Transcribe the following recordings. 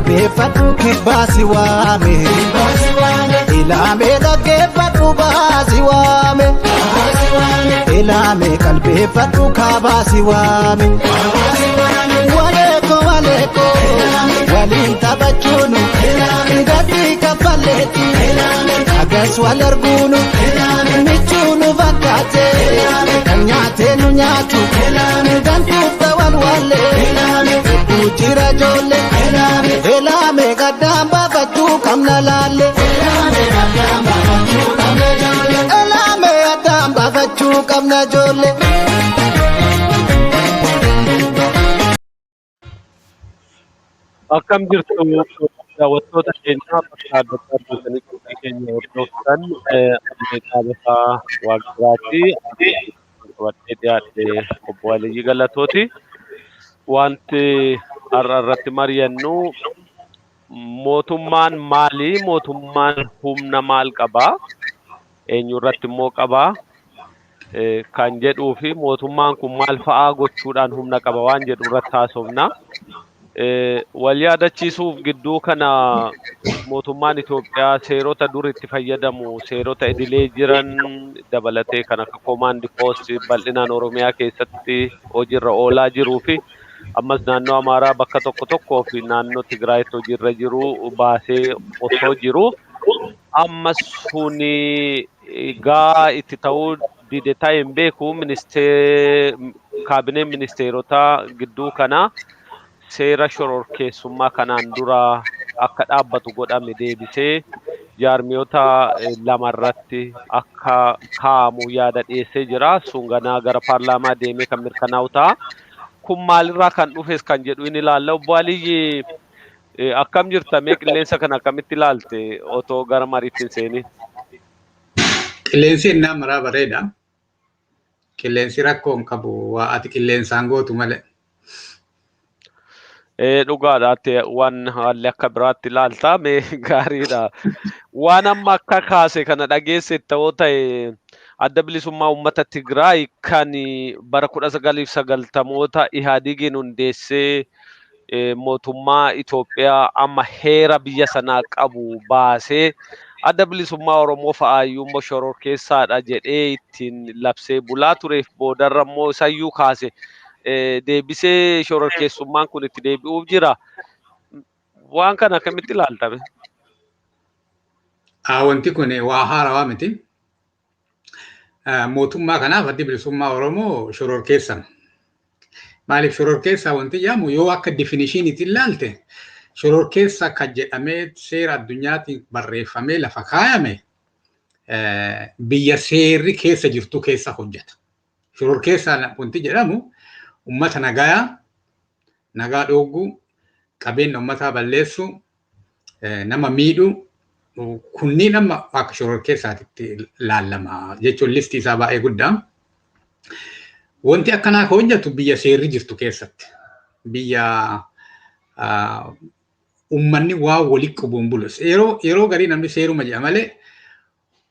qalbeeffadhu kibbaasi waame ilaame dhaggeeffadhu baasi waame ilaame qalbeeffadhu kaabaasi waame waleeko waliin taphachuunu gaddi kaffalleetti agas wal arguunu michuunu fakkaate kan nyaatee nu nyaatu gantuuf wal wallee jira jolle elame gaddaan baafachuu qabna laalle elame gaddaan baafachuu qabna jolle. Akkam jirtu daawwattoota keenya bakka adda addaa argatanii qophii keenya hordoftan Ameerikaa Waaqbiraatti qabattee dhiyaate obbo Aliyyii Galatooti. Wanti irratti mari'annu mootummaan maali? Mootummaan humna maal qabaa? Eenyu irratti immoo qabaa? Kan jedhuu fi mootummaan kun maal fa'aa gochuudhaan humna qaba waan jedhu irratti haasofna. Wal yaadachiisuuf gidduu kana mootummaan Itoophiyaa seerota dur itti fayyadamu seerota idilee jiran dabalatee kan akka koomaandi poostii bal'inaan Oromiyaa keessatti hojiirra oolaa jiruu fi ammas naannoo Amaaraa bakka tokkoo fi naannoo Tigraayitti hojiirra jiru baasee otoo jiru ammas suni gaa itti ta'uu didetaa hin beeku kaabineen ministeerotaa gidduu kana seera shororkeessummaa kanaan dura akka dhaabbatu godhame deebisee jaarmiyoota lamarratti akka kaa'amu yaada dhiyeessee jira. Sun ganaa gara paarlaamaa deemee kan mirkanaa'u ta'a. Kun maalirraa kan dhufes kan jedhu inni ilaalla. Obbo Aliyyii akkam jirta? Mee qilleensa kana akkamitti ilaalte otoo gara mariitti hin seeniin? Qilleensi innaa maraa bareeda. Qilleensi rakkoo hin qabu. Waa ati qilleensaan gootu malee. Dhugaadhaatti waan haalli akka biraatti ilaalta mee gaariidha. Waan amma akka kaase kana dhageesse ta'uu ta'e adda bilisummaa uummata Tigraay kan bara 1990moota Ihaadegiin hundeessee mootummaa Itoophiyaa amma heera biyya sanaa qabu baasee adda bilisummaa Oromoo fa'aayyuu immoo shororkeessaadha jedhee ittiin labsee bulaa tureef boodarra immoo isayyuu kaase. Deebisee shororkeessummaan kun itti deebi'uuf jira. Waan kana akkamitti ilaaltame? Wanti kun waa haarawaa miti. Mootummaa kanaaf addi bilisummaa Oromoo shororkeessan. Maaliif shororkeessaa wanti jedhamu yoo akka definishiiniitti ilaalte shororkeessa kan jedhamee seera addunyaatiin barreeffamee lafa kaayame biyya seerri keessa jirtu keessa hojjeta. Shororkeessaan wanti jedhamu ummata nagaa dhoowwuu, qabeenya ummataa balleessuu, nama miidhuu, kunniin amma akka shororkeessaatti ilaallama jechuun listii isaa baay'ee guddaa. Wanti akkanaa hojjetu biyya seerri jirtu keessatti. Biyya ummanni waa walitti qabuun bulus. Yeroo garii namni seeruma jedha malee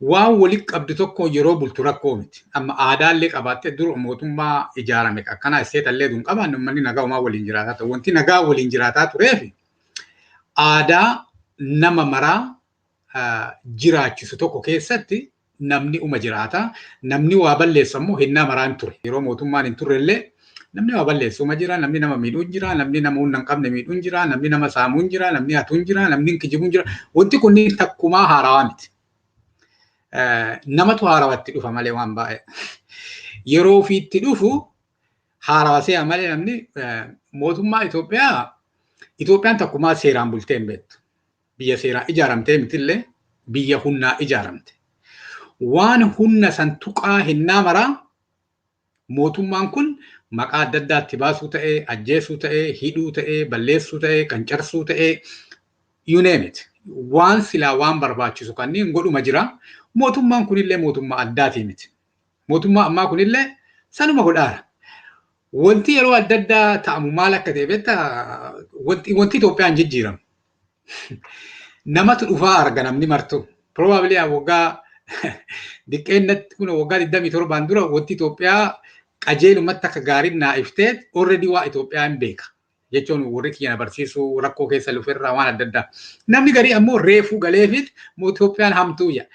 waan walitti qabdu tokko yeroo bultu rakkoo miti. Amma aadaallee qabaattee dur mootummaa ijaarame akkanaa isteetallee dun qabaanne uummanni nagaa uumaa waliin jiraataa ta'u. Wanti nagaa waliin jiraataa tureef aadaa nama maraa jiraachisu tokko keessatti namni uma jiraataa. Namni waa balleessu immoo hinnaa maraan ture. Yeroo mootummaan hin turrellee namni waa balleessu uma jira, namni nama miidhuu jira, namni nama humna hin qabne miidhuu jira, namni nama saamuu jira, namni hatuu jira, namni kijibu jira. Wanti kunniin takkumaa haarawaa miti. Namatu haarawatti dhufa malee waan baay'ee. Yeroo ofiitti dhufu haarawaa se'a malee namni mootummaa Itoophiyaan takkumaa seeraan bultee hin beektu. Biyya seeraan ijaaramtee mitillee biyya humnaa ijaaramte. Waan humna san tuqaa hinnaa maraa mootummaan kun maqaa adda addaatti baasuu ta'ee, ajjeesuu ta'ee, hidhuu ta'ee, balleessuu ta'ee, qancarsuu ta'ee, you name it. Waan silaa waan barbaachisu kanneen godhuma jira. Mootummaan kunillee mootummaa addaatii miti. Mootummaa ammaa kunillee sanuma godhaara. Wanti yeroo adda addaa ta'amu maal akka ta'e beektaa wanti Itoophiyaan jijjiiramu. Namatu dhufaa arga namni martu. Probably waggaa diqqeennatti kun waggaa 27 dura wanti Itoophiyaa qajeelumatti akka gaariin naa iftee already waa Itoophiyaa hin beeka. jechuun warri kiyya barsiisuu rakkoo keessa luferraa waan adda addaa. Namni garii ammoo reefuu galeefit Itoophiyaan hamtuu yaa.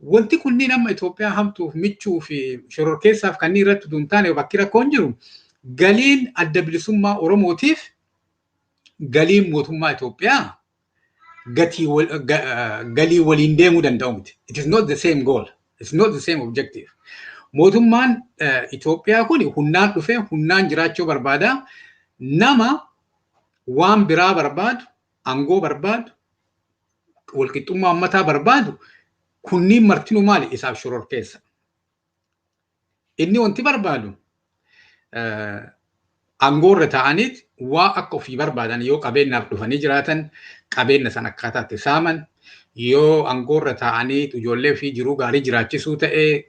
Wanti kunniin amma Itoophiyaa hamtuuf michuu fi shororkeessaaf kanneen irratti tun taane bakki rakkoon jiru galiin adda bilisummaa Oromootiif galiin mootummaa Itoophiyaa galii waliin deemuu danda'u miti. It is not the same goal. It's not the same objective. Mootummaan Itoophiyaa kun humnaan dhufee humnaan jiraachuu barbaada. Nama waan biraa barbaadu, aangoo barbaadu, walqixxummaa uummataa barbaadu kunniin martinuu maali isaaf shororkeessa. Inni wanti barbaadu aangoorra ta'aniit waa akka ofii barbaadan yoo qabeenyaaf dhufanii jiraatan qabeenya sana akkaataatti saaman yoo aangoorra ta'anii ijoollee fi jiruu gaarii jiraachisuu ta'ee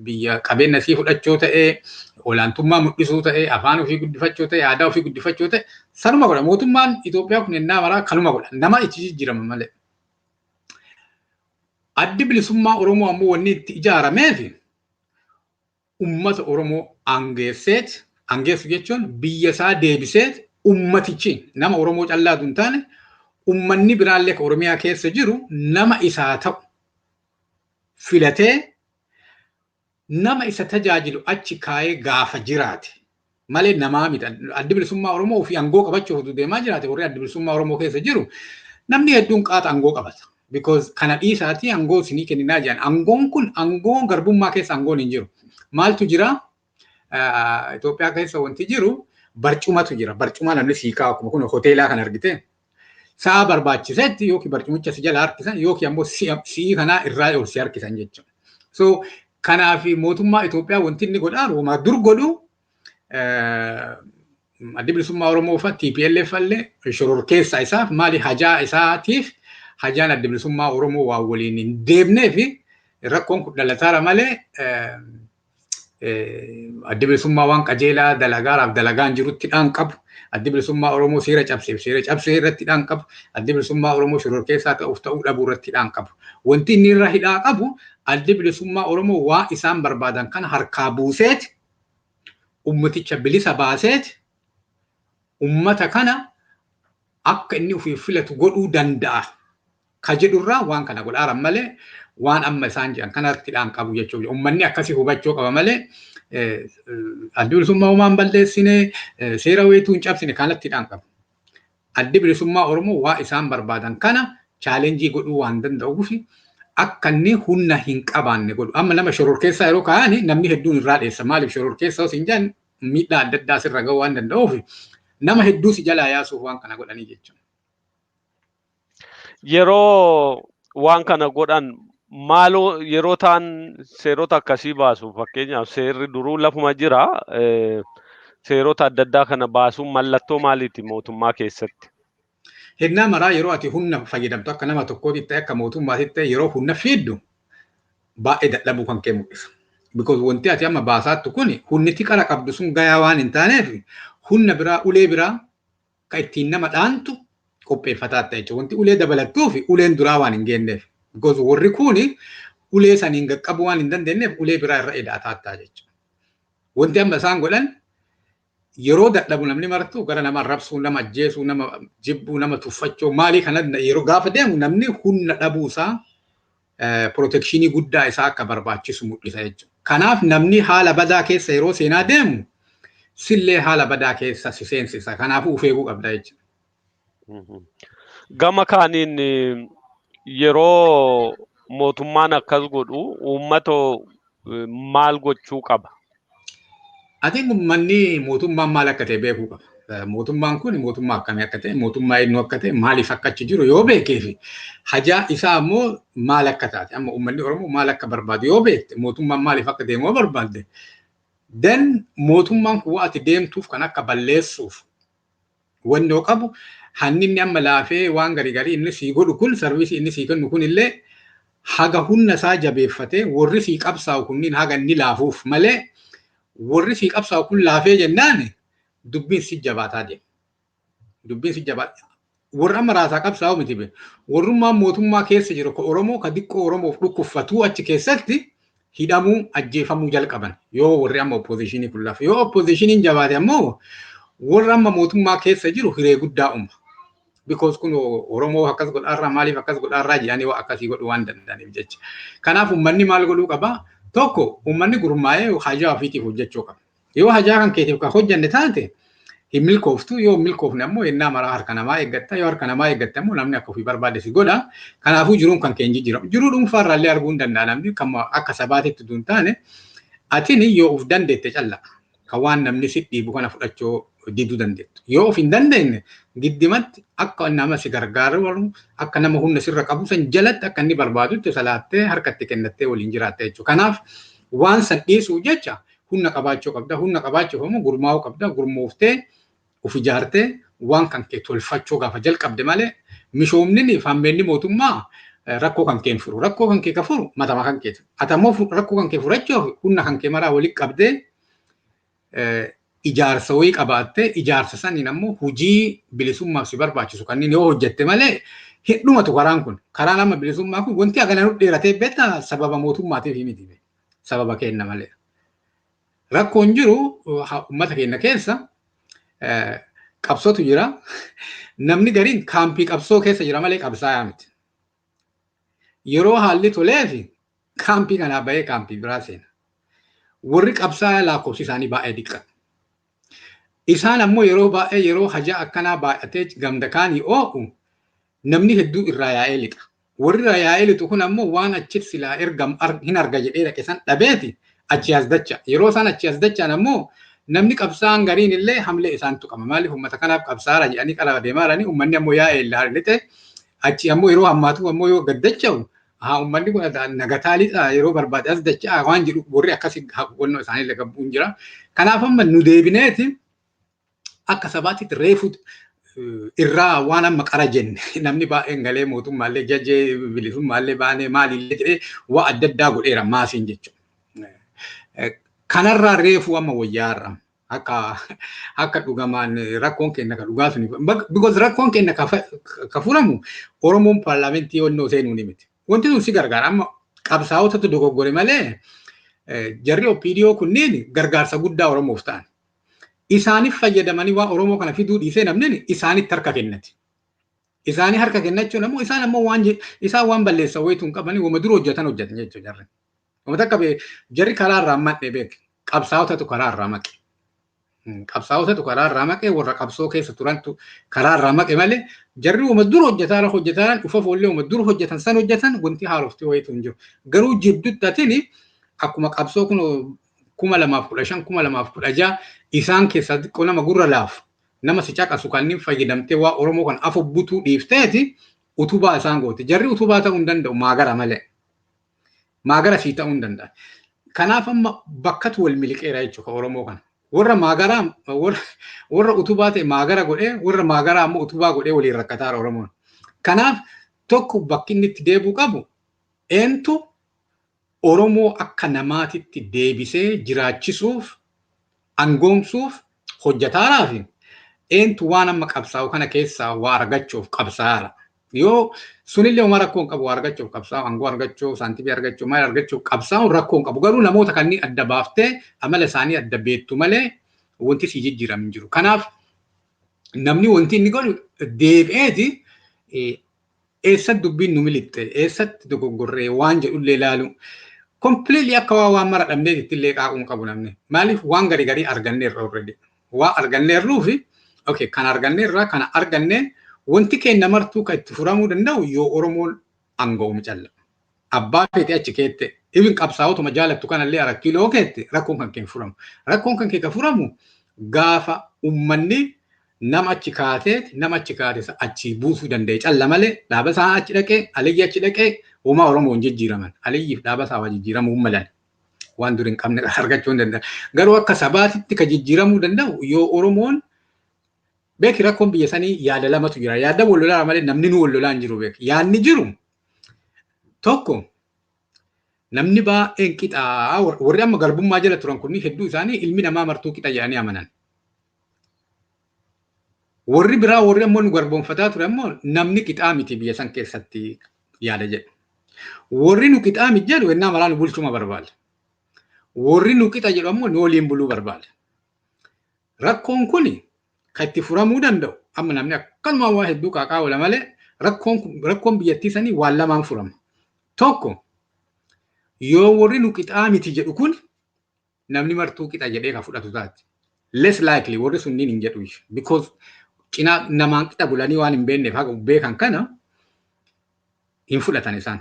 biyya qabeenya sii fudhachuu ta'ee olaantummaa mul'isuu ta'ee afaan ofii guddifachuu ta'ee aadaa ofii guddifachuu ta'ee sanuma godha. Mootummaan Itoophiyaa kun ennaa maraa kanuma godha. Nama itti jijjiirama malee. Addi bilisummaa Oromoo ammoo wanni itti ijaarameef uummata Oromoo aangeessu jechuun biyya isaa deebiseet ummatichi nama Oromoo callaatu hin taane ummanni biraallee ka Oromiyaa keessa jiru nama isaa ta'u filatee nama isa tajaajilu achi kaayee gaafa jiraate malee namaa miti. Addi bilisummaa Oromoo fi aangoo qabachuuf deemaa jiraate warri addi bilisummaa Oromoo keessa jiru namni hedduun qaata aangoo qabata. Because kana dhiisaati aangoo isinii kenninaa jiran. Aangoon kun aangoo garbummaa keessa aangoon hin jiru. Maaltu jira? Itoophiyaa keessa wanti jiru barcumatu jira. Barcuma namni sii kaa'u akkuma kun hoteelaa kan argite. Sa'a barbaachisetti yookiin barcumicha si jala harkisan yookiin ammoo sii kanaa irraa ol si harkisan jechuudha. So kanaaf mootummaa Itoophiyaa wanti inni godhaa Roomaa dur godhu addi bilisummaa Oromoo fa TPLF illee shororkeessa isaaf maali hajaa isaatiif hajaan addi bilisummaa Oromoo waa waliin hin deemnee fi rakkoon kun dhalataara malee addi bilisummaa waan qajeelaa dalagaaraaf dalagaan jirutti dhaan qabu. Addi bilisummaa Oromoo seera cabsee irratti dhaan qabu. Addi bilisummaa Oromoo shororkeessaa ta'uu dhabuu irratti dhaan qabu. Wanti inni irra hidhaa qabu addi bilisummaa Oromoo waa isaan barbaadan kana harkaa buuseeti ummaticha bilisa baaseeti ummata kana akka inni ofii filatu godhuu danda'a. Ka jedhurraa waan kana godhaaran malee waan amma isaan jedhan kanatti dhaan qabu jechuudha. Uummanni akkasii hubachuu qaba malee addi bilisummaa uumaan balleessine seera weetuu hin cabsine kanatti dhaan qabu. Addi bilisummaa Oromoo waa isaan barbaadan kana chaalenjii godhuu waan danda'uuf akka inni humna hin qabaanne godhu. Amma nama shororkeessaa yeroo kaa'ani namni hedduun irraa dheessa. Maaliif shororkeessaa osoo hin jedhan miidhaa adda addaa sirra ga'uu waan danda'uuf nama hedduu si jalaa yaasuuf waan kana godhanii jechuudha. Yeroo waan kana godhan maaloo yeroo ta'an seerota akkasii baasu fakkeenyaaf seerri duruu lafuma jira seerota adda addaa kana baasuun mallattoo maaliiti mootummaa keessatti? Hennaa maraa yeroo ati humna fayyadamtu akka nama tokkootti ta'e akka mootummaatti ta'e yeroo humna fiiddu baay'ee dadhabuu kan kee mul'isa. Because wanti ati amma baasaattu kun humni xiqqara qabdu sun gayaa waan hin taaneef humna biraa ulee biraa kan ittiin nama dhaantu qopheeffataa ta'e jechuudha. Wanti ulee dabalattuu fi uleen duraa waan hin geenneef. Because warri kuni ulee saniin qaqqabu waan hin dandeenyeef ulee biraa irra hidhataa ta'a jechuudha. Wanti amma isaan godhan yeroo dadhabu namni martuu gara nama rabsuu, nama ajjeesuu, nama jibbuu, nama tuffachuu maalii kana yeroo gaafa deemu namni humna dhabuusaa protekshinii guddaa isaa akka barbaachisu mul'isa jechuudha. Kanaaf namni haala badaa keessa yeroo seenaa deemu sillee haala badaa keessa si seensisa. Kanaafuu of eeguu qabda jechuudha. Gama kaaniin yeroo mootummaan akkas godhu uummata maal gochuu qaba? Ati uummanni mootummaan maal akka ta'e beekuu qaba. Mootummaan kun mootummaa akkamii akka ta'e, mootummaa eenyu akka ta'e, maaliif akka achi jiru yoo beekee fi hajaa isaa ammoo maal akka taate, amma uummanni Oromoo maal akka barbaadu yoo beekte, mootummaan maaliif akka deemu yoo barbaadde, then mootummaan kun ati deemtuuf kan akka balleessuuf wanni yoo qabu hanni inni amma laafee waan garii inni sii godhu kun sarviisii inni sii kennu kun illee haga humna isaa jabeeffatee warri sii qabsaa'u kunniin haga inni laafuuf malee warri sii qabsaa'u kun laafee jennaan dubbiin si jabaataa deema. Dubbiin si jabaata. Warra amma raasaa qabsaa'u miti be. Warrummaan mootummaa keessa jiru ka Oromoo ka diqqoo Oromoof dhukkuffatuu achi keessatti hidhamuu ajjeefamuu jalqaban yoo warri amma oppoziishinii kun lafa. Yoo oppoziishiniin jabaate ammoo warra amma mootummaa keessa jiru hiree guddaa uuma. Because kun Oromoo akkas godhaarraa maaliif akkas godhaarraa jedhanii waa akkasii godhuu waan danda'aniif jecha. Kanaaf uummanni maal godhuu qaba? Tokko uummanni gurmaa'ee hajaa ofiitiif hojjechuu qaba. Yoo hajaa kan keetiif kan hojjanne taate hin milkooftu, yoo milkoofne ammoo yennaa maraa harka namaa eeggatta, yoo harka namaa eeggatte ammoo namni akka ofii barbaade si godha. Kanaafuu jiruun kan keenya jijjiiramu. Jiruu dhuunfaarraallee arguu hin danda'a namni kan akka sabaatitti duun taane atini yoo uf dandeette calla kan waan namni si dhiibu kana fudhachuu diduu dandeettu. Yoo of hin dandeenye giddimatti akka nama si gargaaru akka nama humna sirra qabu san jalatti akka inni barbaadutti salaattee harkatti kennattee waliin jiraatte jechuudha. Kanaaf waan san dhiisuu jecha humna qabaachuu qabda. Humna qabaachuuf ammoo gurmaa'uu qabda. Gurmooftee of ijaartee waan kan kee tolfachuu gaafa jalqabde malee mishoomni faammeenni mootummaa rakkoo kan kee furu. Rakkoo kan kee ka furu matama kan keeti. Atammoo rakkoo kan kee furachuuf humna kan kee maraa walitti qabdee ijaarsa wayii qabaattee ijaarsa saniin ammoo hojii bilisummaaf si barbaachisu kanneen yoo hojjette malee hidhumatu karaan kun. Karaan amma bilisummaa kun wanti agana dheeratee beektaa sababa mootummaatiif miti. Sababa kenna malee. Rakkoon jiru uummata keenya keessa qabsootu jira. Namni gariin kaampii qabsoo keessa jira malee qabsaa'aa miti. Yeroo haalli toleefi kaampii kanaa bahee kaampii biraa seena. Warri qabsaa'aa lakkoofsi isaanii baay'ee diqqata. Isaan ammoo yeroo baay'ee yeroo hajaa akkanaa baay'atee gamda kaanii oo'u namni hedduu irraa yaa'ee lixa. Warri irraa yaa'ee lixu kun ammoo waan achi silaa ergam hin arga jedhee dhaqe san dhabeeti achi as dacha. Yeroo isaan achi as dachaan ammoo namni qabsaa'aan gariin illee hamlee isaan tuqama. Maaliif uummata kanaaf qabsaa'aa jedhanii qalaba deemaa jiranii uummanni ammoo yaa'ee illaa lixe achi ammoo yeroo hammaatu ammoo yoo gaddacha'u uummanni kun nagataa lixa yeroo barbaade as dachaa waan jedhu warri akkasii hawwannoo isaanii illee qabbuun jira. Kanaaf amma nu deebineeti akka sabaatitti reefu irraa waan amma qara jenne namni baay'een galee mootummaallee jajjee bilisummaallee baanee maalillee jedhee waa adda addaa godheera maasiin jechuudha. Kanarraa reefu amma wayyaarra akka dhugamaan rakkoon keenya ka dhugaa suni. Because rakkoon keenya ka furamu Oromoon paarlaamentii onnoo seenuu ni miti. Wanti sun si gargaara amma qabsaa'otatu dogoggore malee jarri OPDO kunneen gargaarsa guddaa Oromoof ta'an. Isaaniif fayyadamanii waan Oromoo kana fiduu dhiisee namni isaanitti harka kennati. Isaanii harka kennachuun ammoo isaan ammoo waan balleessa wayitu hin qabanii wama dura hojjetan jechuudha jarri. Wama takka jarri karaa irraa madde beek qabsaa'otatu karaa irraa maqe. Qabsaa'otatu karaa irraa maqe warra qabsoo keessa turantu karaa irraa maqe malee jarri wama dura hojjetan dhufa foollee wama dura hojjetan san hojjetan wanti haarofti wayitu hin jiru. Garuu jidduutti atini akkuma qabsoo kun 2015 2016 isaan keessatti nama gurra laafu nama si caqasu kanneen fayyadamtee waa Oromoo kan afu butuu dhiifteeti utubaa isaan goote. Jarri utubaa ta'uu hin danda'u maagara malee. Maagara sii ta'uu hin danda'a. Kanaaf amma bakkatu wal miliqeera jechuudha Oromoo kana. Warra maagaraa warra utubaa ta'e maagara godhee warra maagaraa ammoo utubaa godhee waliin rakkataara Oromoon. Kanaaf tokko bakki inni itti deebi'u qabu eentu Oromoo akka namaatitti deebisee jiraachisuuf angoomsuuf hojjetaaraa fi eentu waan amma qabsaa'u kana keessaa waa argachuuf qabsaa'aara. Yoo sunillee uma rakkoon qabu waa argachuuf qabsaa'u, angoo argachuuf, saantibii argachuuf, maal argachuuf qabsaa'uun rakkoon qabu. Garuu namoota kanneen adda baaftee amala isaanii adda beektu malee wanti si jijjiiramu hin jiru. Kanaaf namni wanti inni godhu deebi'eeti eessatti dubbiin nu militte, eessatti dogoggorree waan jedhullee ilaalu. Completely akka waan mara dhabnee ittillee qaaquun qabu namni. Maaliif waan garii arganneerra already. Waan arganneerruufi kan arganneerraa kana argannee wanti keenya martuu kan itti furamuu danda'u yoo Oromoon anga'uun calla. Abbaa feetee achi keette ibin qabsaa'otuma jaalattu kanallee arakkiloo keette rakkoon kan kee furamu. Rakkoon kan kee ka furamu gaafa uummanni nama achi kaatee achi buusuu danda'e calla malee dhaaba isaa achi dhaqee Aliyyi achi dhaqee uumaa Oromoon jijjiiraman. Aliyyiif dhaaba isaa waa jijjiiramuu malan. Waan dur hin qabne argachuu hin danda'a. Garuu akka sabaatitti ka jijjiiramuu danda'u yoo Oromoon beeki rakkoon biyya sanii yaada lamatu jira. Yaada wal lolaa malee namni nu wal lolaa hin jiru beeki. Yaadni jiru tokko namni baay'een qixaa warri amma garbummaa jala turan kunni hedduu isaanii ilmi namaa martuu qixa jedhanii amanan. Warri biraa warri ammoo nu garboonfataa ture ammoo namni qixaa miti biyya san keessatti yaada jedhu. Warri nu qixaa miti jedhu ennaa malaa nu bulchuma barbaada. Warri nu qixa jedhu ammoo nu waliin buluu barbaada. Rakkoon kuni itti furamuu danda'u. Amma namni akkanuma waa hedduu qaaqaa oola malee rakkoon biyyattii sanii waan lamaan furama. Tokko yoo warri nu qixaa miti jedhu kun namni martuu qixa jedhee kan fudhatu taate. Less likely warri sunniin hin jedhu because cinaa namaan qixa bulanii waan hin beekneef haga beekan kana hin fudhatan isaan.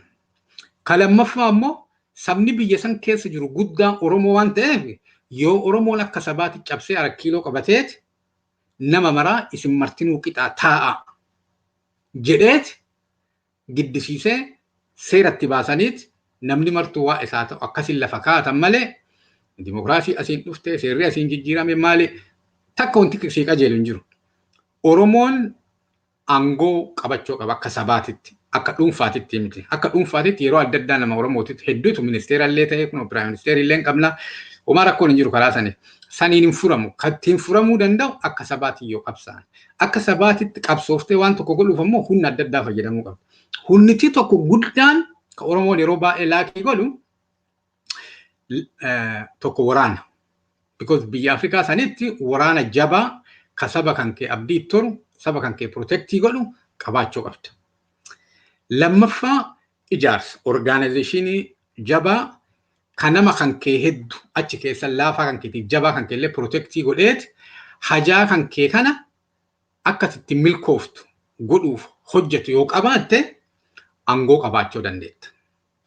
Ka lammaffaa immoo sabni biyya san keessa jiru guddaan Oromoo waan ta'eef yoo Oromoon akka sabaatti cabsee 4 kiiloo qabateet nama maraa isin martinuu qixaa taa'a jedheet giddisiisee seeratti baasaniit namni martuu waa isaa ta'u akkasiin lafa kaa'atan malee dimokiraasii asiin dhuftee seerri asiin jijjiirame maali takka wanti sii qajeelu hin jiru. Oromoon aangoo qabachuu qaba akka sabaatitti akka dhuunfaatitti miti. Akka dhuunfaatitti yeroo adda addaa nama Oromootitti hedduutu ministeerallee ta'ee kun piraayim ministeerillee qabna. Homaa rakkoon hin jiru karaa saniif. Saniin hin furamu. Kattiin furamuu danda'u akka sabaatti yoo qabsaan. Akka sabaatitti qabsooftee waan tokko godhuuf ammoo humna adda addaa fayyadamuu qaba. Humniti tokko guddaan ka Oromoon yeroo baay'ee laakii godhu tokko waraana. Because biyya Afrikaa sanitti waraana jabaa ka saba kan kee abdii toru saba kan kee protectii godhu qabaachuu qabda. Lammaffaa ijaarsa organizationii jabaa kan nama kan kee hedduu achi keessa laafaa kan keetiif jabaa kan keellee protectii godheet hajaa kan kee kana akkasitti milkooftu godhuuf hojjetu yoo qabaatte aangoo qabaachuu dandeetta.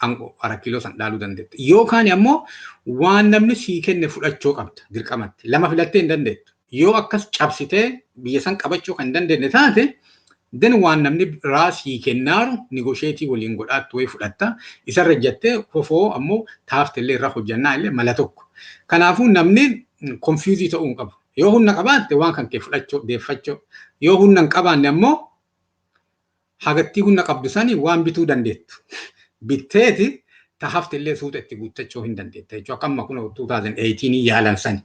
Aangoo 4 kiiloo san dhaaluu dandeetta. Yookaan ammoo waan namni sii kenne fudhachuu qabda dirqamatti. Lama filattee hin dandeettu. Yoo akkas cabsitee biyya san qabachuu kan dandeenye taate den waan namni raasii kennaaru negosheetii waliin godhaattu way fudhatta. Isarra jettee fofoo ammoo taaftellee irra hojjannaa illee mala tokko. Kanaafuu namni konfiyuuzii ta'uu hin qabu. Yoo humna qabaatte waan kan kee fudhachuu deeffachuu. Yoo humna hin qabaanne ammoo hagattii humna qabdu sanii waan bituu dandeettu. Bitteeti taaftellee suuta itti guuttachuu hin dandeetta. Jechuun akka amma kun 2018 yaalan sani.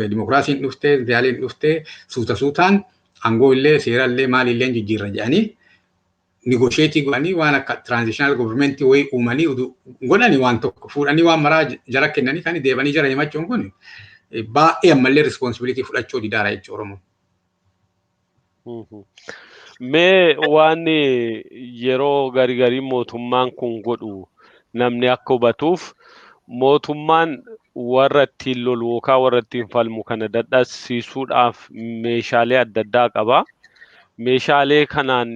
Dimokiraasiin dhuftee, yaaliin dhuftee suutaan aangoo illee seera illee maal illee jijjiirra jedhanii negosheetii godhanii waan akka transitional government way uumanii godhanii waan tokko fuudhanii waan maraa jara kennanii kan deebanii jara himachuun kun baay'ee ammallee responsibility fudhachuu didaara jechuudha Oromoo. Mee waan yeroo garii mootummaan kun godhu namni akka hubatuuf mootummaan warra ittiin lolu yookaan warra ittiin falmu kana dadhabsiisuudhaaf meeshaalee adda addaa qaba. Meeshaalee kanaan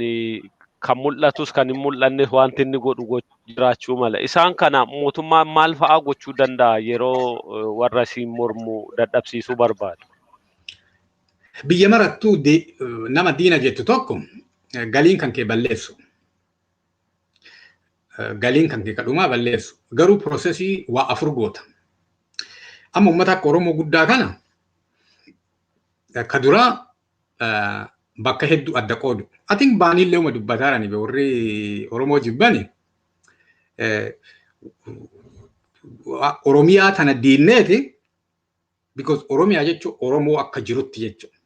kan mul'atus kan hin mul'anne wanti inni godhu jiraachuu mala. Isaan kana mootummaan maal fa'aa gochuu danda'a yeroo warra siin mormu dadhabsiisuu barbaadu? Biyya marattuu nama diina jettu tokko galiin kan kee balleessu. Galiin kan kee kadhumaa balleessu. Garuu piroosesii waa 4 goota. Amma uummata akka Oromoo guddaa kana ka duraa bakka hedduu adda qoodu. Atiin baaniillee uma dubbataarani warri Oromoo jibbani Oromiyaa tana diinneeti because Oromiyaa jechuun Oromoo akka jirutti jechuudha.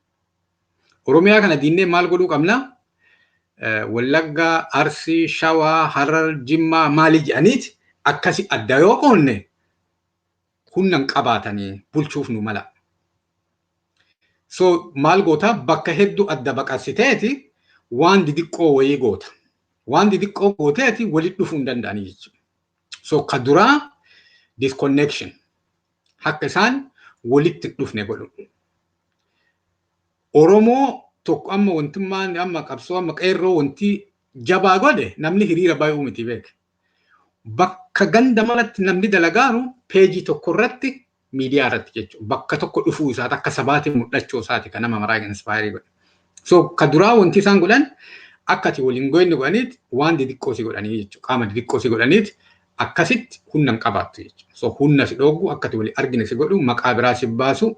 Oromiyaa kana diinnee maal godhuu qabna? Wallaggaa, Arsii, Shawaa, Harar, Jimmaa maali jedhaniiti akkasi adda yoo qoonne humna qabaatanii bulchuuf nu mala. So maal goota bakka hedduu adda baqasiteeti waan didiqqoo wayii goota. Waan didiqqoo gooteeti walitti dhufuu hin danda'anii jechuudha. So ka duraa disconnection akka isaan walitti dhufne godhu. Oromoo tokko amma wantummaan amma qabsoo amma qeerroo wanti jabaa godhe namni hiriira baay'uu miti beeka. Bakka ganda malatti namni dalagaaru peejii tokko irratti miidiyaa irratti jechuudha. Bakka tokko dhufuu isaati akka sabaatti mul'achuu isaati kan nama maraa inspire godhe. So ka duraa wanti isaan godhan akkati waliin goonni godhaniit waan didiqqoo si godhanii jechuudha. Qaama didiqqoo si godhaniit akkasitti humna hin qabaattu jechuudha. So humna si dhoogu akkati wali argine si godhu maqaa biraa si baasu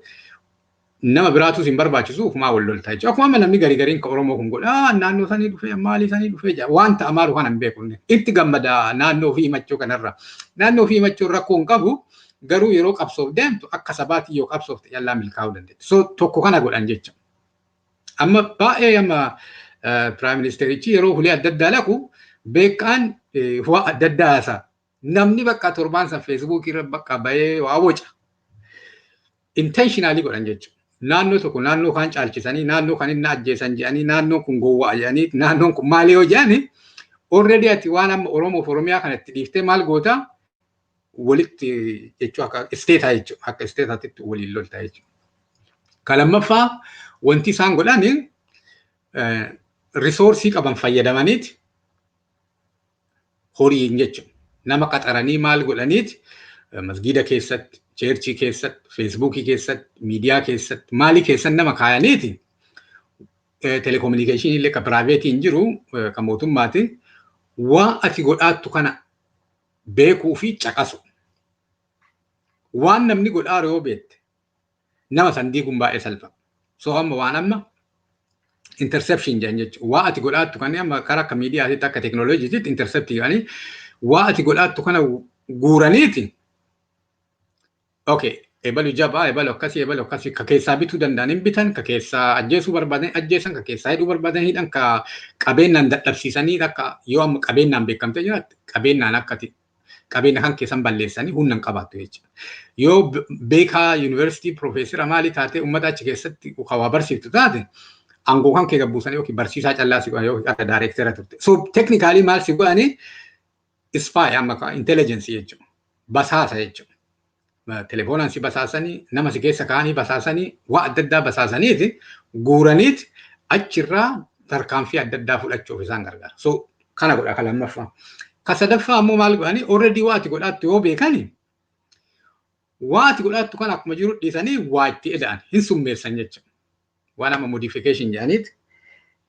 nama biraatu sin barbaachisu ufuma wal loltaa jechuudha. Akkuma namni gariin ka Oromoo kun godha naannoo sanii dhufee maalii sanii dhufee jaa wanta amaaru kana hin beekunne itti gammada naannoo fi himachuu kanarra. Naannoo fi himachuu rakkoo hin qabu garuu yeroo qabsoof deemtu akka sabaatti yoo qabsoofte yallaa milkaa'uu dandeettu. So tokko kana godhan jecha. Amma baay'ee amma Prime Ministerichi yeroo hulee adda addaa laqu beekaan waa adda addaa haasaa. Namni bakka torbaan san Facebook irra bakka bahee waa boca. Intentionally godhan jechuudha. naannoo tokko naannoo kan caalchisanii naannoo kan inni ajjeesan jedhanii naannoo kun gowwaa jedhanii naannoon kun maali yoo jedhani already ati waan amma Oromoo fi Oromiyaa kanatti dhiiftee maal goota walitti jechuu akka isteetaa jechuudha akka isteetaatitti waliin loltaa jechuudha. Kalammaffaa wanti isaan godhani risoorsii qaban fayyadamaniiti horiin jechuudha. Nama qaxaranii maal godhaniiti masgiida keessatti, cheerchii keessatti, feesbuukii keessatti, miidiyaa keessatti, maalii keessatti nama kaayaniiti telekominikeeshinii illee ka piraayiveetiin jiru kan mootummaati waan ati godhaattu kana beekuu fi caqasu. Waan namni godhaa yoo beekte nama san diiguun baay'ee salpha. So amma waan amma interception jedhan jechuudha. Waan ati godhaattu kana amma karaa akka miidiyaatitti akka teekinooloojiitti intercept jedhanii waan ati godhaattu kana guuraniiti. Okay, ebalu jabaa, ebalu akkasii ka keessaa bituu danda'an hin bitan, ka keessaa ajjeesuu barbaadan ajjeesan, ka keessaa hidhuu barbaadan hidhan, ka qabeenyaan dadhabsiisanii akka yoo amma qabeenyaan beekamte jiraatte qabeenyaan akkati qabeenya kan keessan balleessanii humna qabaattu jechuudha. Yoo beekaa yuunivarsiitii piroofeesara maalii taatee uummata achi keessatti waa barsiiftu taate aangoo kan kee gabbuusanii yookiin barsiisaa callaa si godhan yookiin akka daayireektera turte. So teeknikaalii maal si godhanii spy amma intelligence jechuudha. Basaasa jechuudha. Telefoonaan si basaasanii nama si keessa kaa'anii basaasanii waa adda addaa basaasaniiti guuraniiti achirraa tarkaanfii adda addaa fudhachuuf isaan gargaara. So kana godha ka lammaffaa. Ka sadaffaa ammoo maal godhanii already waa ati godhaattu yoo beekani waa ati godhaattu kana akkuma jiru dhiisanii waa itti eda'an hin summeessan jechuudha. Waan amma modification jedhaniiti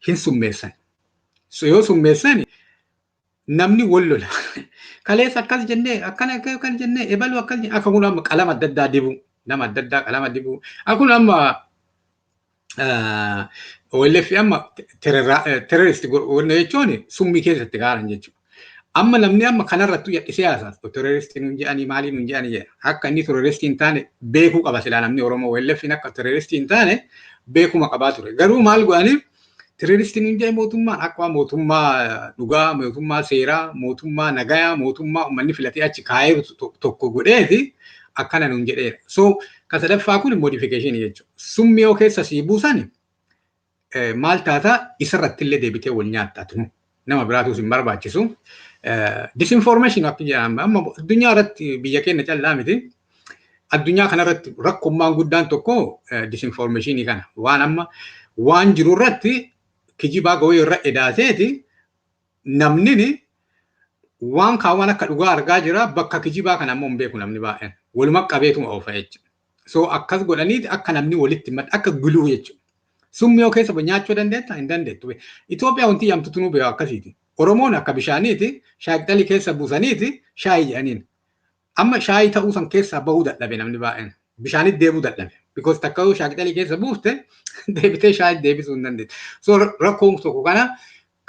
hin summeessan. So yoo summeessan namni wal lola. Kaleessa akkas jennee akkana kan jennee ebalu akkas jennee akka kun amma qalama adda addaa dibu nama adda addaa qalama dibu akkuma amma OLF amma terrorist godhuu jechuun summii keessatti gaaran jechuudha. Amma namni amma kanarrattu yadhisee haasaa terroristiin hin jedhanii maaliin hin jedhanii jedha. Akka inni terroristiin taane beekuu qaba silaa namni Oromoo OLFin akka terroristiin taane beekuma qabaa ture. Garuu maal godhanii terroristiin hin jedhe mootummaan akka mootummaa dhugaa, mootummaa seeraa, mootummaa nagayaa, mootummaa uummanni filatee achi kaa'ee tokko godheeti akkana nun jedheera. So ka sadaffaa kun modification jechuudha. Summii yoo keessa sii buusan maal taata isarratti illee deebitee wal nyaattaatu. Nama biraatus hin barbaachisu. Disinformation akka jedhamu amma addunyaa irratti biyya keenya callaa miti. Addunyaa kanarratti rakkoommaan guddaan tokko disinformationii kana waan amma waan jiru irratti kijibaa ga'uu irra edaateeti namni waan kaawwan akka dhugaa argaa jira bakka kijibaa kana ammoo hin beeku namni baay'een waluma qabeetuma oofa jechuudha. So akkas godhaniiti akka namni walitti madda akka guluu jechuudha. Summii yoo keessa nyaachuu dandeetta hin dandeettu. Itoophiyaa wanti yaamtutu nu beeku akkasiiti. Oromoon akka bishaaniiti shaayii keessa buusaniiti shaayii jedhaniin. Amma shaayii ta'uu san keessaa bahuu dadhabe namni baay'een. Bishaanitti deebuu dadhabe. Because takka yoo shaayii keessa buufte deebitee shaayii deebisuu hin dandeettu. So rakkoon tokko kana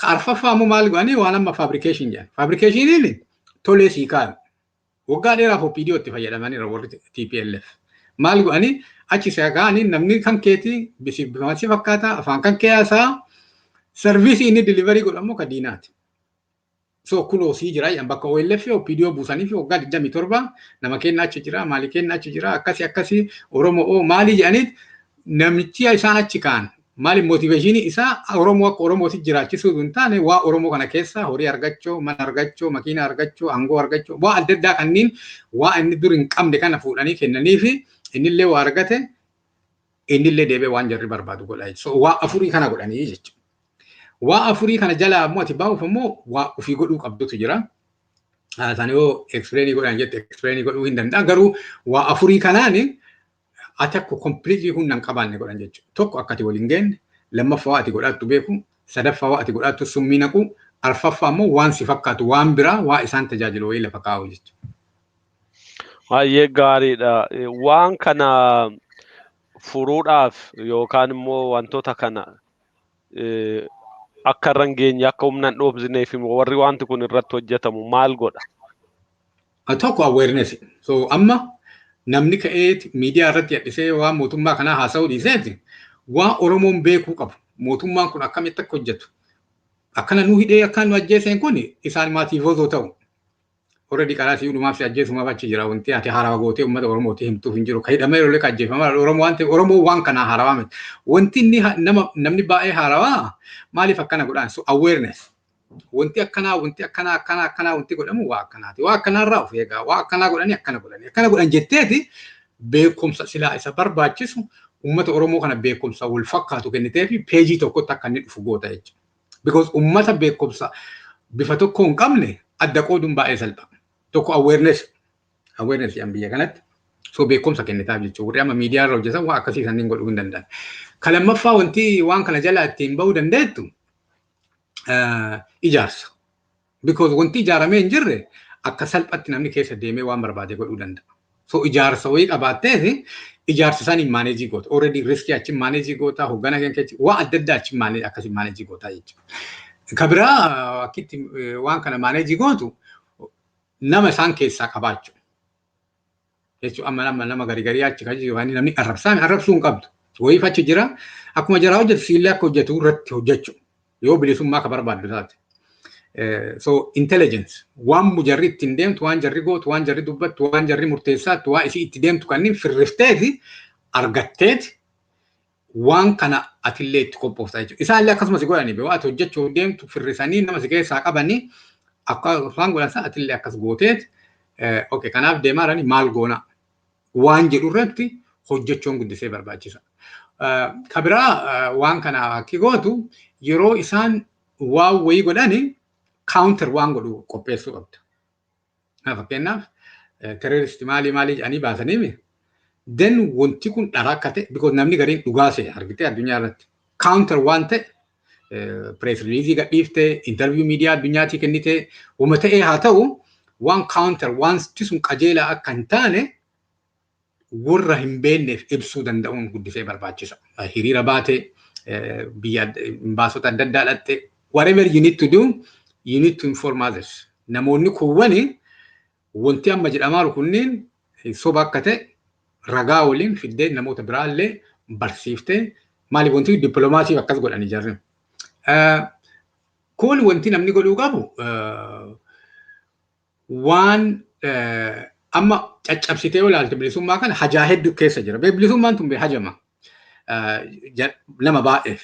arfaffaa ammoo maal godhanii waan amma fabrication jedhan. Fabricationiin tolee sii kaa'u. Waggaa dheeraaf OPDO itti fayyadamaniira warri TPLF. Maal godhanii achi isaa kaa'anii namni kan keetii bifamatti fakkaata afaan kan keessaa serviisii inni delivery godhamu ka diinaati. So kunoo sii jira bakka OLF OPDO buusanii fi waggaa 27 nama kenna achi jira maali kenna achi jira akkasii Oromoo maali jedhanii namichi isaan achi kaan maali motivationii isaa Oromoo akka Oromooti jiraachisuu hin taane waa Oromoo kana keessa horii argachuu mana argachuu makiina argachuu aangoo argachuu waa adda addaa kanneen waa inni dur hin qabne kana fuudhanii kennanii fi innillee waa argate innillee deebee waan jarri barbaadu godha. So waa afurii kana godhanii jechuudha. Waa afurii kana jala ammoo ati bahuuf ammoo waa ofii godhuu qabdutu jira. Isaan yoo explainii godhan jette explainii godhuu hin danda'a. Garuu waa afurii kanaan ati akka completely humna hin qabaanne godhan jechuudha. Tokko akka ati waliin geenne, lammaffaa ati godhattu beeku, sadaffaa ati godhattu summii naqu, arfaffaa ammoo waan si fakkaatu waan biraa waa isaan tajaajilu wayii lafa kaa'u jechuudha. Baay'ee gaariidha. Waan kana furuudhaaf yookaan immoo wantoota kana akka irra hin geenye akka humna hin dhoofsineef warri wanti kun irratti hojjetamu maal godha? Tokko awareness. So amma namni ka'ee miidiyaa irratti yadhisee waan mootummaa kanaa haasa'uu dhiiseeti waan Oromoon beekuu qabu. Mootummaan kun akkamitti akka hojjetu. Akkana nu hidhee akka nu ajjeeseen kun isaan maatiif osoo ta'u. already karaa si dhumaaf si ajjeesuma bachi jira wanti ati haarawaa gootee uummata Oromooti himtuuf hin jiru. Kaidhamee lolee ajjeefama Oromoo waan kana haarawaa miti. Wanti inni namni baay'ee haarawaa maaliif akkana godhan? So awareness. Wanti akkanaa wanti godhamu waa akkanaati. Waa akkanarraa of eegaa. Waa akkanaa godhanii akkana godhanii. Akkana godhan jetteeti beekumsa silaa isa barbaachisu uummata Oromoo kana beekumsa wal fakkaatu kennitee fi peejii tokkotti akka inni dhufu goota jechuudha. Because uummata beekumsa bifa tokko hin qabne adda qooduun baay'ee salpha. Tokko awareness yan biyya kanatti. So beekumsa kennitaaf jechuudha. Warri amma miidiyaa irra hojjetan waa akkasii sanniin godhuu hin danda'an. Kan lammaffaa wanti waan kana jala ittiin bahuu dandeettu ijaarsa. Because wanti ijaaramee hin jirre akka salphatti namni keessa deemee waan barbaade godhuu danda'a. So ijaarsa wayii qabaatteeti ijaarsa isaanii maaneejii goota. Already riskii achi maaneejii goota. Hoggana kan keessa waan adda addaa achi akkasii maaneejii goota jechuudha. Kabiraa akkitti waan kana maaneejii gootu nama isaan keessaa qabaachuu. Jechuun amma nama garii achi kan jiru namni arrabsuu hin qabdu. Wayii fachi jira akkuma jaraa hojjetu siillee akka hojjetu irratti hojjechuu. Yoo bilisummaa ka barbaaddu taate. So intelligence waan mujarri ittiin deemtu waan jarri gootu waan jarri dubbattu waan jarri murteessaattu waan isii itti deemtu kanneen firrifteeti argatteeti waan kana atillee itti qophooftaa jechuudha. Isaallee akkasumas godhanii beeku ati hojjechuu deemtu firrisanii nama si keessaa qabanii akka waan godhansa atillee akkas gooteeti. Okay kanaaf deemaa jiranii maal goona waan jedhu irratti hojjechuun guddisee barbaachisa. Kabiraa waan kana akki gootu yeroo isaan waan wayii godhanii counter waan godhu qopheessuu qabda. Fakkeenyaaf terrorist maalii jedhanii baasanii then wanti kun dharaa akka ta'e because namni gariin dhugaase argitee addunyaa irratti counter waan ta'e press release gadhiiftee interview miidiyaa addunyaatii kennitee wama ta'ee haa ta'u waan counter waan sun qajeelaa akka hin taane warra hin beekneef ibsuu danda'uun guddisee barbaachisa. Hiriira baatee biyya baasota adda addaa dhatte whatever you need to do you need to inform others. Namoonni kuwwani wanti amma jedhamaa kunniin soba akka ta'e ragaa waliin fiddee namoota biraallee barsiiftee maaliif wanti dippiloomaasiif akkas godhanii jirri. Kun wanti namni godhuu qabu waan amma caccabsitee olaalte bilisummaa kana hajaa hedduu keessa jira. Bilisummaan tun hajama nama baay'eef.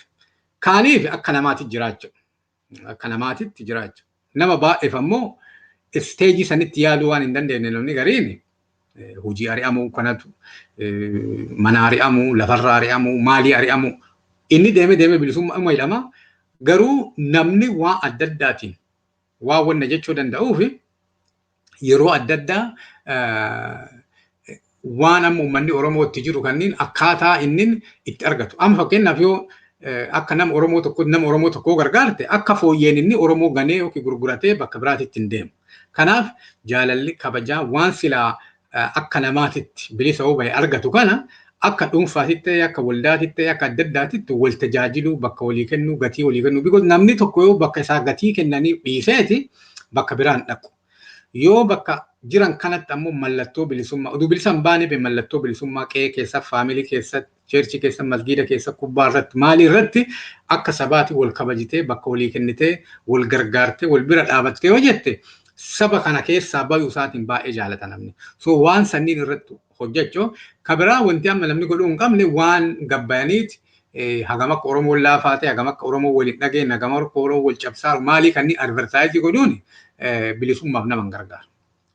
Kaaniif akka namaatitti jiraachuu. Akka namaatitti jiraachuu. Nama baay'eef ammoo isteejii sanitti yaaluu waan hin dandeenye namni gariin hojii ari'amuu kanatu mana ari'amuu lafarra ari'amuu maalii ari'amuu inni deemee bilisummaa jedhama. Garuu namni waan adda addaatiin waan wanna jechuu danda'uuf yeroo adda addaa waan amma uummanni Oromootti jiru kanneen akkaataa inni itti argatu. Amma fakkeenyaaf yoo akka nama Oromoo tokko gargaarte akka fooyyeen inni Oromoo ganee yookiin gurguratee bakka biraatitti hin deemu. Kanaaf jaalalli kabajaa waan silaa akka namaatitti bilisa bahe argatu kana akka dhuunfaatitti akka waldaatitti akka adda addaatitti wal tajaajiluu bakka walii kennuu gatii walii kennuu. Because namni tokko yoo bakka isaa gatii kennanii dhiiseeti bakka biraan dhaqu. Yoo bakka jiran kanatti ammoo mallattoo bilisummaa oduu bilisaan baanee be mallattoo bilisummaa qe'ee keessa faamilii keessa cheerchi keessa masgiida keessa kubbaa irratti maalii irratti akka sabaati wal kabajitee bakka walii kennitee wal gargaartee wal bira dhaabattee yoo jette saba kana keessaa bayuu isaatiin baay'ee jaalata namni. So waan sanniin irratti hojjechuu kabiraa wanti amma namni godhuu hin qabne waan gabbayaniiti hagam akka Oromoo laafaa ta'e hagam akka Oromoo waliin dhageen hagam akka Oromoo wal cabsaaru maalii kanneen advertaayizii godhuun bilisummaaf nama hin gargaaru.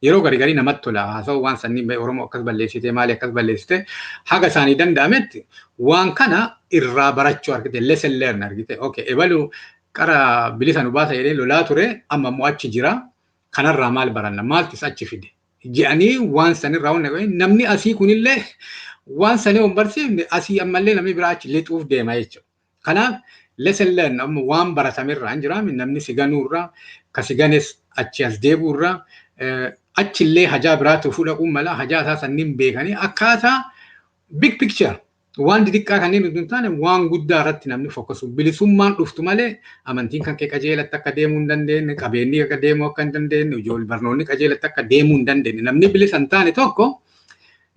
Yeroo garii namatti tola haasa'u waan sanniin bahe Oromoo akkas balleessitee maalii akkas balleessitee haga isaanii danda'ametti waan kana irraa barachuu argite lesson learn argite. Okay ebalu qara bilisa nu baasa jedhee lolaa ture amma immoo achi jira kanarraa maal baranna maaltis achi fide jedhanii waan sanirraa namni asii kunillee waan sanii hin barsiifne asii ammallee namni biraa achi lixuuf deema jechuudha. Kanaaf lesson learn amma waan baratamerraa hin jiraame namni si ganuurraa ka si ganes achi as deebuurraa achillee hajaa biraatu fudhaquun mala hajaa isaa sanniin beekanii akkaataa big picture waan xixiqqaa kanneen nuti hin taane waan guddaa irratti namni fokusu bilisummaan dhuftu malee amantiin kan kee qajeelatti akka deemuu hin dandeenye qabeenyi akka deemuu akka hin dandeenye ijoollee barnoonni qajeelatti akka deemuu hin dandeenye namni bilisa hin taane tokko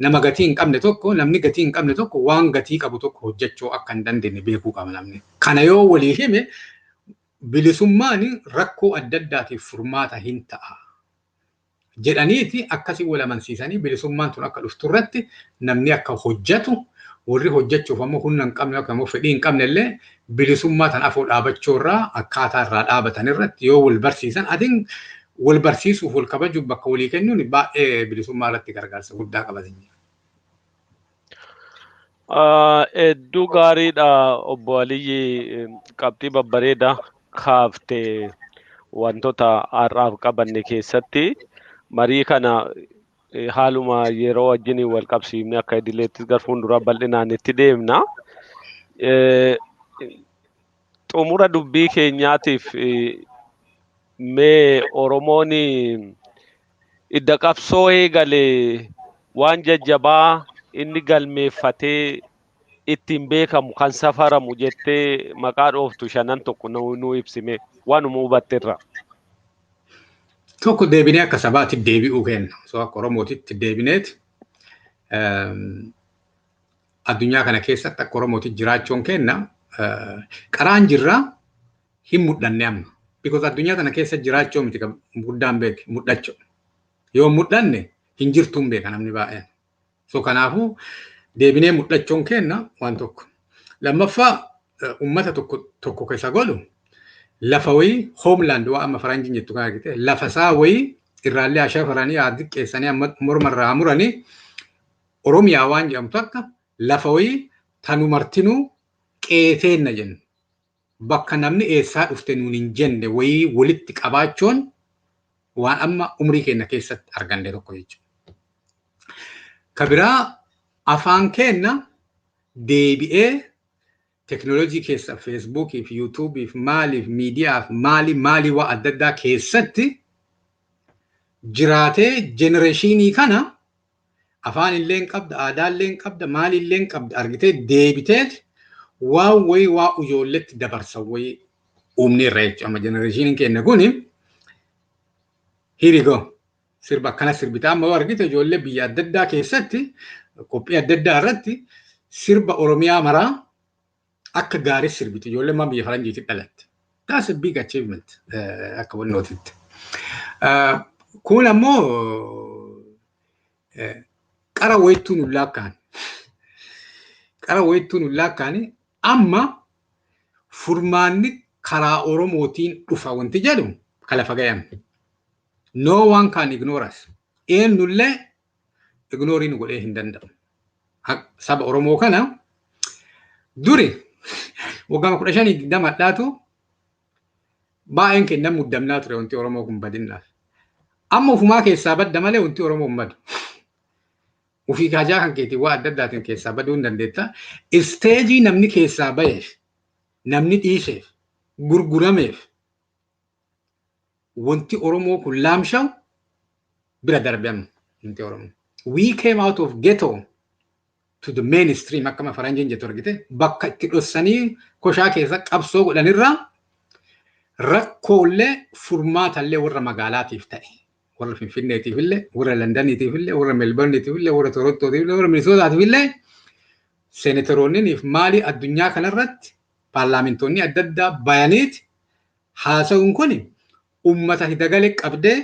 nama gatii hin qabne tokko namni gatii hin qabne tokko waan gatii qabu tokko hojjechuu akka hin dandeenye beekuu qaba namni. Kana yoo walii hime bilisummaan rakkoo adda addaatiif furmaata hin ta'a. jedhaniiti akkasii wal amansiisanii bilisummaan tun akka dhuftu irratti namni akka hojjetu warri hojjechuuf ammoo humna hin qabne akka ammoo fedhii hin qabne illee bilisummaa tan afoo dhaabachuu irraa akkaataa irraa dhaabatan irratti yoo wal barsiisan atiin wal barsiisuuf wal kabajuuf bakka walii kennuun baay'ee bilisummaa irratti gargaarsa guddaa qabatanii. Hedduu gaariidha obbo Aliyyi qabxii babbareeda kaaftee wantoota har'aaf qabanne keessatti marii kana haaluma yeroo wajjin wal qabsiifne akka idileettis gara fuulduraa bal'inaan itti deemna. Xumura dubbii keenyaatiif mee Oromoon idda qabsoo eegalee waan jajjabaa inni galmeeffatee ittiin beekamu kan safaramu jettee maqaa dhooftu shanan tokko nu ibsime waanuma hubatteerra. Tokko deebinee akka sabaatti deebi'uu kenna. So akka Oromootitti deebineeti addunyaa kana keessatti akka Oromootitti jiraachuun kenna qaraan jirraa hin mul'anne amma. Because addunyaa kana keessa jiraachuu miti guddaan beeke mul'achuu. Yoo mul'anne hin jirtuun beeka namni baay'een. So kanaafuu deebinee mul'achuun kenna waan tokko. Lammaffaa uummata tokko keessa godhu lafa wayii hoomland waa amma faranjiin jettu kan argite lafa isaa wayii irraallee ashafaranii xiqqeessanii amma mormarraa muranii Oromiyaa waan jedhamtu akka lafa wayii tanu martinuu qeeteenna jennu. Bakka namni eessaa dhufte nuun hin jenne wayii walitti qabaachuun waan amma umrii keenya keessatti arganne tokko jechuudha. Kabiraa afaan keenya deebi'ee teknoolojii keessa Feesbuukiif, Yuutuubiif, maaliif, miidiyaaf, maali waa adda addaa keessatti jiraatee jenereeshinii kana afaan illee hin qabda, aadaa illee hin qabda, maali illee hin qabda argitee deebitee waan wayii waa ijoolletti dabarsa wayii uumni irra jechuudha. Amma jenereeshiniin keenya kuni here you go. Sirba akkana sirbitaa amma yoo argite ijoollee biyya adda addaa keessatti qophii adda addaa irratti sirba Oromiyaa maraa akka gaarii sirbiti ijoollee maa biyya faranjiitti dhalatte. That's a big achievement akka wannootitti. Kun ammoo qara wayittuu nu laakkaan. Qara wayittuu nu laakkaan amma furmaanni karaa Oromootiin dhufa wanti jedhu kala fagayame. No one can ignore us. Eenyullee ignore nu godhee hin danda'u. Saba Oromoo kana duri waggaa 15 madhaatu baay'een kenna muddamnaa ture wanti Oromoo kun badinnaaf. Amma ufumaa keessaa badda malee wanti Oromoo hin badu. Ufii kaajaa kan keetii waa adda addaatiin keessaa baduu hin dandeetta. Isteejii namni keessaa baheef, namni dhiiseef, gurgurameef wanti Oromoo kun laamshaw bira darbeam wanti Oromoo. We came out of ghetto to the mainstream akkama faranjiin jettu argite bakka itti dhossanii koshaa keessa qabsoo godhanirraa rakkoolee furmaatallee warra magaalaatiif ta'e warra Finfinneetiif illee warra Londaniitiif illee warra Melbourneetiif illee warra Torontootiif illee warra Minisootaatiif illee seenatoroonniif maali addunyaa kanarratti paarlaamentonni adda addaa bayaniiti haasa'uun kuni ummata hidagale qabdee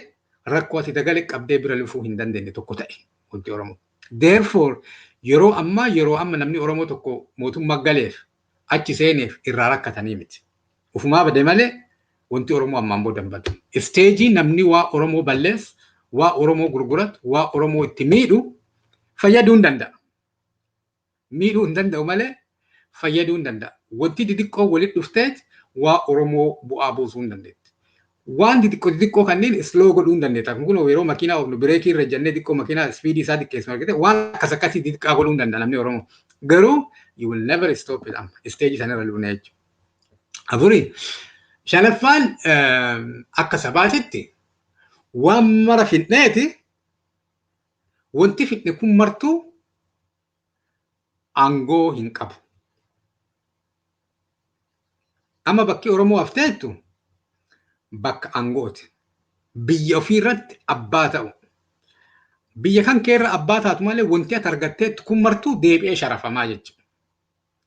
rakkoo hidagale qabdee bira lufuu hin dandeenye tokko ta'e wanti Oromoo. Therefore yeroo amma namni Oromoo tokko mootummaa galeef achi seeneef irraa rakkatanii miti. Ufumaa bade malee wanti Oromoo ammaan booda hin badu. Isteejii namni waa Oromoo balleessu, waa Oromoo gurguratu, waa Oromoo itti miidhu fayyaduu hin danda'a. Miidhuu hin danda'u malee fayyaduu hin danda'a. Wanti xixiqqoo walitti dhufteet waa Oromoo bu'aa buusuu hin dandeetti. Waan xixiqqoo kanneen slow godhuu hin dandeetta. Kun yeroo makiinaa oofnu bireekii irra jennee xiqqoo makiinaa speedii isaa xiqqeessu argite waan akkasii xixiqqaa godhuu hin danda'a namni Oromoo. Garuu you will never stop it amma isteejii sanarra lubnee jechuudha. Afurii shanaffaan akka sabaatitti waan mara fidneeti wanti fidne kun martuu aangoo hin qabu. Amma bakki Oromoo hafteettu bakka aangooti. Biyya ofii irratti abbaa ta'u. Biyya kan kee irra abbaa taatu malee wanti ati argatteettu kun martuu deebi'ee sharafamaa jechuudha.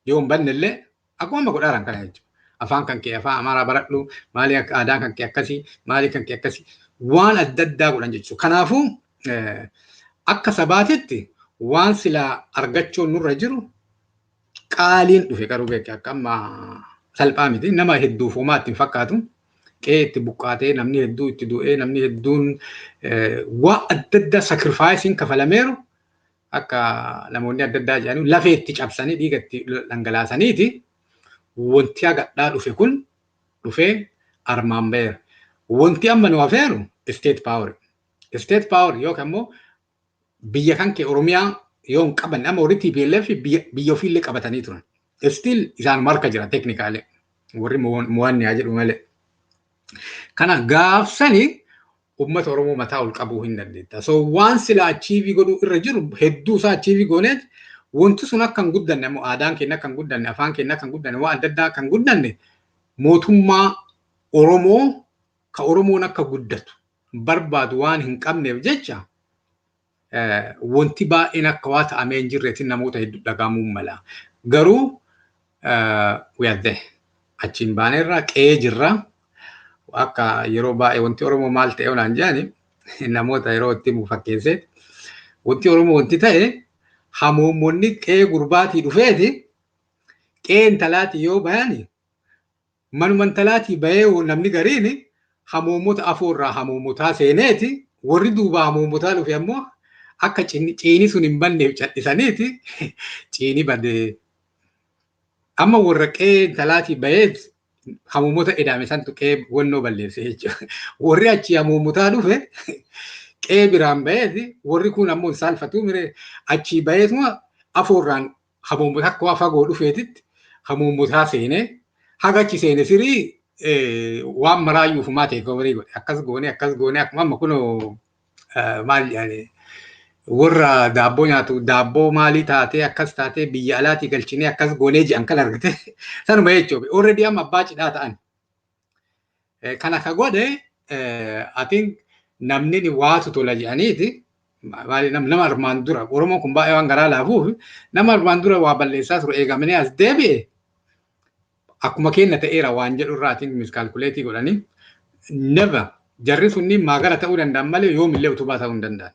Yoo hin banne illee akkuma godhaaran kana jechuudha. Afaan kan kee afaan Amaaraa baradhu, maali akka aadaan kan kee akkasii, maali kan kee akkasii. waan adda addaa godhan jechuudha. Kanaafuu akka sabaatitti waan silaa argachuun nurra jiru qaaliin dhufe garuu beekee akka amma salphaa miti. Nama hedduuf homaa ittiin fakkaatu. Qe'ee itti buqqaatee namni hedduu itti du'ee namni hedduun waan adda addaa sakrifaayisiin kafalameeru akka namoonni adda addaa jedhanii lafee itti cabsanii dhiiga itti dhangalaasaniiti. Wanti agadhaa dhufe kun dhufee armaan ba'eera. Wanti amma nu hafeeru state power. State power yookaan immoo biyya kan kee Oromiyaa yoo hin qabanne amma warri TPLF biyya ofiillee qabatanii turan. Still isaan marka jira teknikaalee warri mo'annee jedhu malee. Kana gaafsanii uummata Oromoo mataa ol qabuu hin dandeetta. So waan sila achiivii godhuu irra jiru hedduu isaa achiivii gooneet wanti sun akka hin guddanne ammoo aadaan keenya akka hin guddanne afaan keenya akka hin guddanne waan adda addaa akka hin guddanne mootummaa Oromoo ka Oromoon akka guddatu barbaadu waan hin qabneef jecha wanti baay'een akka waa ta'amee hin jirreetiin namoota hedduu dhagahamuu mala. Garuu weerde achiin baaneerraa qe'ee jirra. Akka yeroo baay'ee wanti Oromoo maal ta'e olaan jedhani namoota yeroo itti fakkeessee wanti Oromoo wanti ta'e hamuumonni qe'ee gurbaatii dhufeeti qe'ee intalaatii yoo bayani manuma intalaatii bayee namni gariin hamuumota afuurraa hamuumotaa seeneeti warri duuba hamuumotaa dhufe ammoo akka ciini sun hin banneef cadhisaniiti ciini badee amma warra qe'ee intalaatii bayeeti hamuumota edame santu qe'ee wannoo balleesse jechuudha. Warri achi hamuumotaa dhufe qe'ee biraan bayeeti warri kun ammoo saalfatu mire achi bayeetuma afuurraan hamuumota akka waa fagoo dhufeetitti hamuumotaa seenee haga achi seene sirii waan maraayyuuf maa ta'e gobarii godhe akkas goone akkuma amma kunoo maal jedhani warra daabboo nyaatu daabboo maalii taatee akkas taatee biyya alaatii galchinee akkas goonee jedhan kan argite sanuma jechuudha. Already amma abbaa cidhaa ta'an. Kana ka godhe I think namni waatu tola jedhaniiti maali nama armaan dura Oromoo kun baay'ee waan garaa laafuuf nama armaan dura waa balleessaa ture eegamanii as deebi'e akkuma kenna ta'eera waan jedhu irraatiin miskalkuleetii godhanii never jarri sunni maagara ta'uu danda'an malee yoomillee utubaa ta'uu hin danda'an.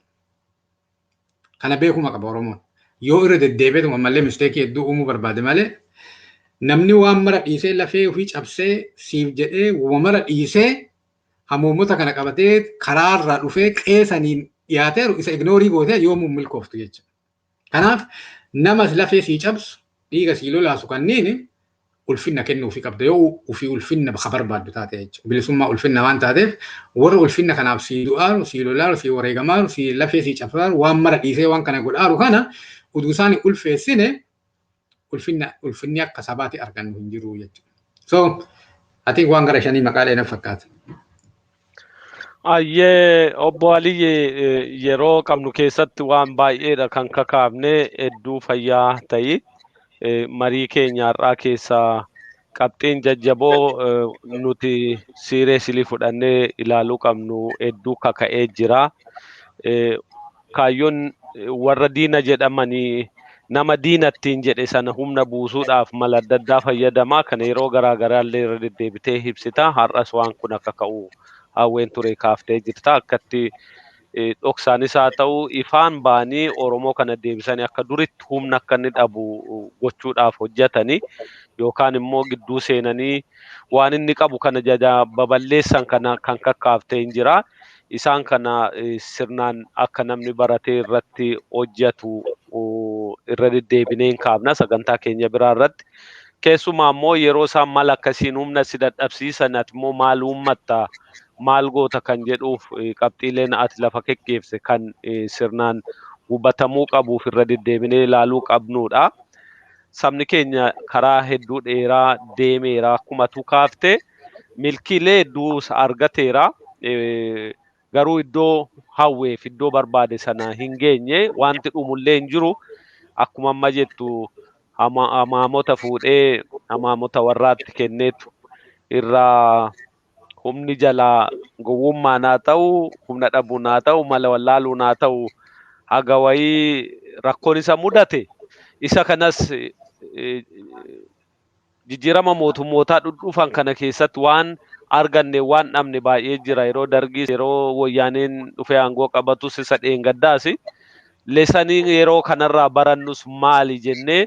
Kana beekuma qaba Oromoon. Yoo irra deddeebi'eetuma malee misteekii hedduu uumuu barbaade malee namni waan mara dhiisee lafee ofii cabsee siif jedhee waan mara dhiisee hamuumota kana qabatee karaarraa dhufee qeesaniin dhiyaateeru isa ignoorii gootee yoomuu milkooftu jecha. Kanaaf namas lafee sii cabsu dhiiga sii lolaasu kanniini ulfinna kennuu fi qabda yoo ofii ulfinna bakka barbaaddu taate jechuudha. Bilisummaa ulfinna waan taateef warra ulfinna kanaaf sii du'aaru, sii lolaaru, sii wareegamaaru, sii lafee sii cabsaaru waan mara dhiisee waan kana godhaaru kana utuu isaan ulfeessine ulfinni akka sabaati argannu hin jiru jechuudha. So ati waan gara shanii maqaalee na fakkaata. Ayyee obbo Alii yeroo qabnu keessatti waan baay'eedha kan kakaafne hedduu fayyaa ta'i. Marii keenya har'aa keessaa qabxiin jajjaboo nuti siireesilii fudhannee ilaaluu qabnu hedduu kaka'ee jira. Kaayyoon warra diina jedhamanii nama diinattiin jedhe sana humna buusuudhaaf mala adda addaa fayyadamaa kana yeroo garaa garaallee irra deddeebitee ibsita. Har'as waan kun akka ka'u hawween ture kaaftee jirta. Akkatti dhoksaanis haa ta'u ifaan baanii Oromoo kana deebisanii akka duritti humna akka inni dhabu gochuudhaaf hojjetanii yookaan immoo gidduu seenanii waan inni qabu kana jaja baballeessan kana kan kakkaaftee hin jira. Isaan kana sirnaan akka namni baratee irratti hojjetu irra deddeebinee hin kaafna sagantaa keenya biraa irratti. Keessumaa immoo yeroo isaan mala akkasiin humna si dadhabsiisan ati immoo maal uummatta maal goota kan jedhuuf qabxiileen ati lafa kekkeefse kan sirnaan hubatamuu qabuuf irra deddeebinee ilaaluu qabnudha. Sabni keenya karaa hedduu dheeraa deemeera akkuma tu kaafte milkiilee hedduu argateera. Garuu iddoo hawweef iddoo barbaade sana hin geenye wanti dhumullee hin jiru akkuma amma jettu hamaamota fuudhee hamaamota warraatti kenneetu irraa humni jalaa gowwummaan haa ta'u humna dhabuun haa ta'u mala wallaaluun haa ta'u haga wayii rakkoon isa mudate isa kanas jijjiirama mootummootaa dhudhuufan kana keessatti waan arganne waan dhabne baay'ee jira yeroo dargii yeroo wayyaaneen dhufee aangoo qabatus isa dheengaddaasi lesanii yeroo kanarraa barannus maali jennee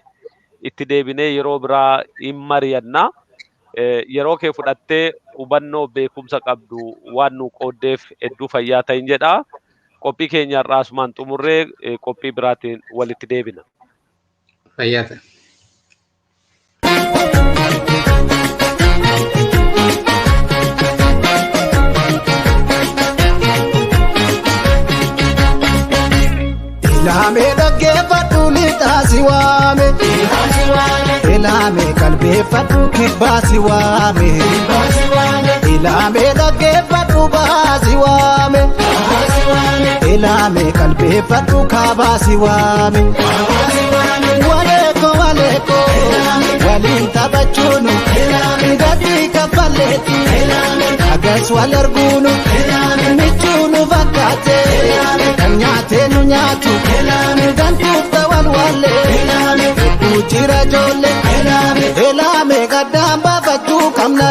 itti deebinee yeroo biraa hin mari'annaa. Yeroo kee fudhattee hubannoo beekumsa qabdu waan nu qooddeef hedduu fayyaa ta'in jedhaa. Qophii keenya har'aasumaan xumurree qophii biraatiin walitti deebina. Fayyaa ta'e. Ilame dhaggeeffadhu lixaasi waame. Ilame qalbeeffadhu kibbaasi waame. Ilame dhaggeeffadhu baasi waame. Ilame qalbeeffadhu kaabaasi waame. Waleeko waliin taphachuunu gatii kaffalleetti agas wal arguunu michuunu fakkaate kan nyaatee nu nyaatu gantuutta wal wallee jira ijoollee ilame gaddaan baafachuu qabna